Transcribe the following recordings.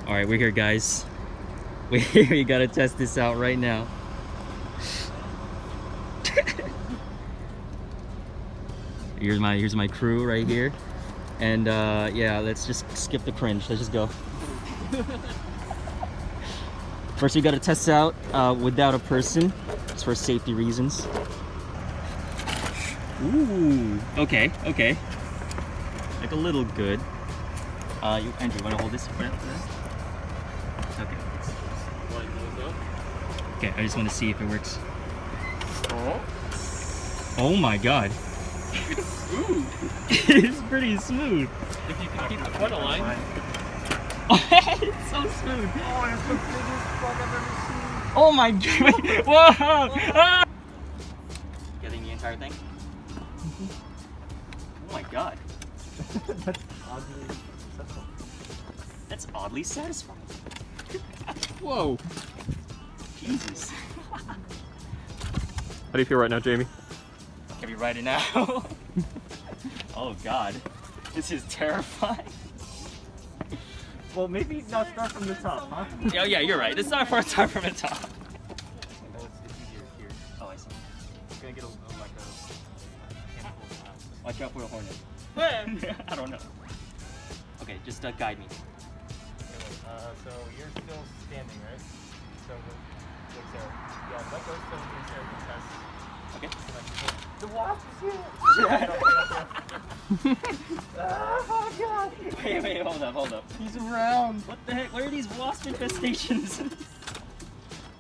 All right, we're here, guys. We're here. You gotta test this out right now. Here's my crew right here, and yeah, let's just skip the cringe. Let's just go. First, we gotta test out without a person, just for safety reasons. Ooh, okay. Like a little good. Andrew, wanna hold this for this? Okay. Okay, I just want to see if it works. Oh my god. It's smooth. It's pretty smooth. If you can keep the foot aligned. It's so smooth. Oh, it's the biggest fuck I've ever seen. Oh my god. Whoa. Ah. Getting the entire thing? Oh my god. That's oddly satisfying. Whoa. Jesus. How do you feel right now, Jamie? Can we ride it now? Oh god. This is terrifying. Well, maybe not start from the top, huh? Yeah, you're right. It's not far time from the top. Oh, it's easier here. Oh, I see. You're gonna get a handful of times. Watch out for a hornet. I don't know. Okay, just guide me. So you're still standing, right? So, like so. Yeah, let go so Sarah can test. Okay. The wasp is here! Oh god! Wait, hold up. He's around! What the heck? Where are these wasp infestations?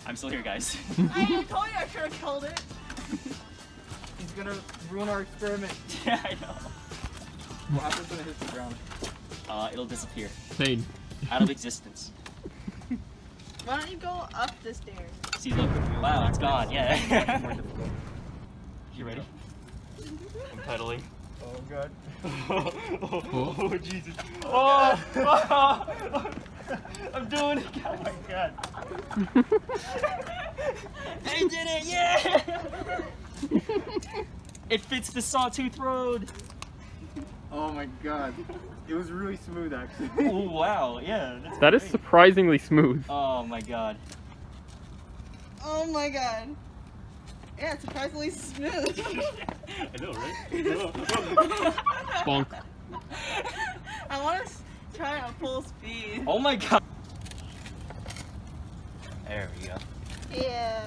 I'm still here, guys. I told you I should have killed it. He's gonna ruin our experiment. Yeah, I know. What happens when it hits the ground? It'll disappear. Pain. Out of existence. Why don't you go up the stairs? See, look. Wow, it's gone. Yeah. You ready? I'm pedaling. Oh god. Oh, Jesus. Oh, I'm doing it, guys. Oh my god. I did it, yeah! It fits the Sawtooth Road. Oh my god. It was really smooth actually. Oh, wow, yeah. That is great. surprisingly smooth. Oh my god. Oh my god. Yeah, it's surprisingly smooth. I know, right? Bonk. I want to try it at full speed. Oh my god. There we go. Yeah.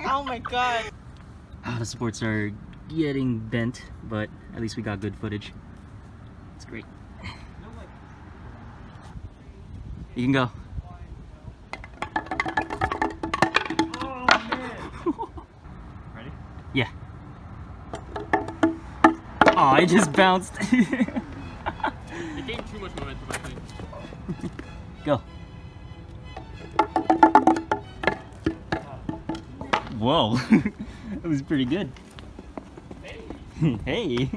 Oh my god. The supports are getting bent, but at least we got good footage. It's great. You can go. Oh man. Ready? Yeah. Oh, I just bounced. It gained too much momentum, I think. Go. Whoa. That was pretty good. Hey.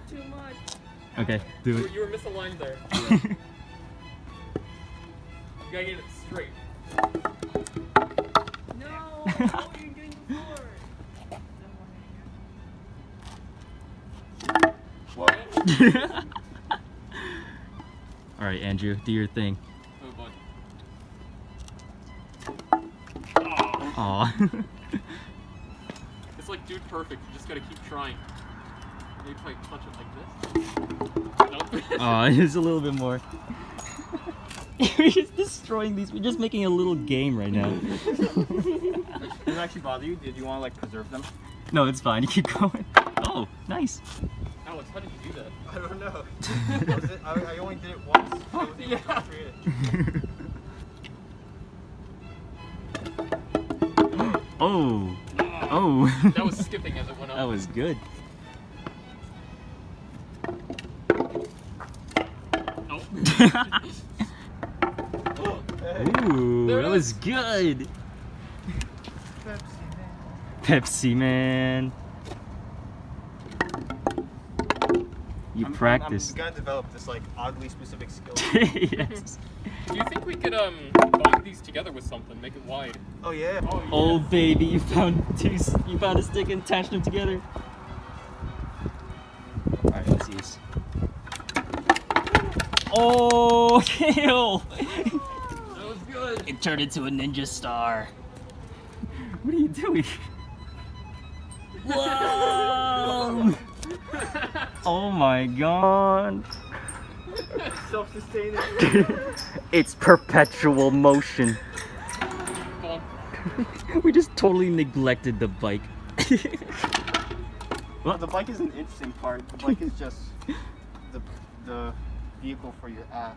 Too much. Okay, do it. You were misaligned there. You gotta get it straight. No. What were you doing before? All right, Andrew, do your thing. Oh, bud. Aw. It's like dude perfect. You just gotta keep trying. Maybe if I touch it like this. Nope. Aw, it's a little bit more. We're just destroying these. We're just making a little game right now. Did it actually bother you? Did you want to like preserve them? No, it's fine. You keep going. Oh, nice. Alex, how did you do that? I don't know. I only did it once. I wasn't able to recreate it. Oh. Oh. That was skipping as it went up. That was good. Nope. Ooh, There it that was is. good. Pepsi Man. You practiced. I'm gonna develop this like oddly specific skill. Yes. Do you think we could bind these together with something, make it wide? Oh yeah. Oh baby, you found a stick and attached them together. Alright, let's this. Oh, kill! That was good. It turned into a ninja star. What are you doing? Whoa! Oh my god. Self-sustaining. It's perpetual motion. Come on. We just totally neglected the bike. Well, the bike is an interesting part. The bike is just the vehicle for your ass.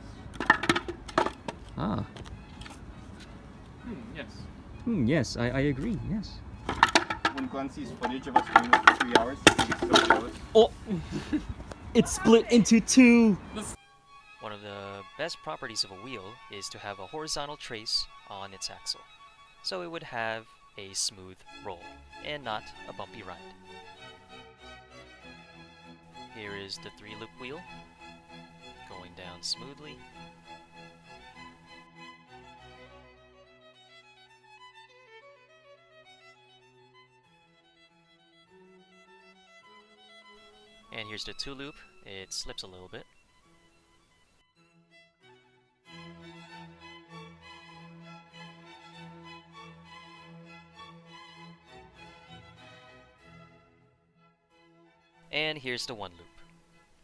Ah. Yes. Yes, I agree, yes. When Glenn sees footage of us doing this for 3 hours, he's so jealous. Oh! It's split into two! One of the best properties of a wheel is to have a horizontal trace on its axle, so it would have a smooth roll and not a bumpy ride. Here is the 3-loop wheel going down smoothly. And here's the 2-loop. It slips a little bit. And here's the 1-loop.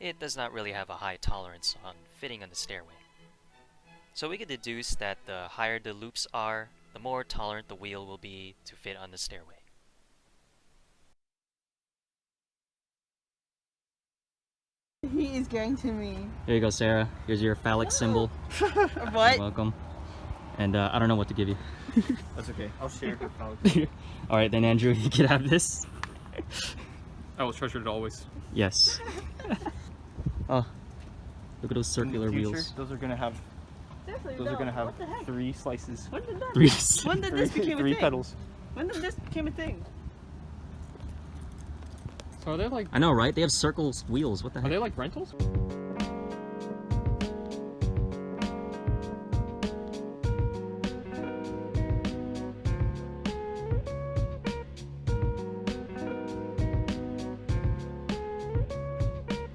It does not really have a high tolerance on fitting on the stairway. So we could deduce that the higher the loops are, the more tolerant the wheel will be to fit on the stairway. He is getting to me. Here you go, Sarah. Here's your phallic symbol. What? You're welcome. And I don't know what to give you. That's okay. I'll share your phone. Alright, then Andrew, you can have this. I will treasure it always. Yes. Oh, look at those circular In the future, wheels. Those are gonna have. Seriously, Those no. are gonna have What the heck? 3 slices. When did that? Three. When did this become a Three thing? pedals. When did this become a thing? So are they like I know, right? They have circle wheels. What the are heck? they like rentals?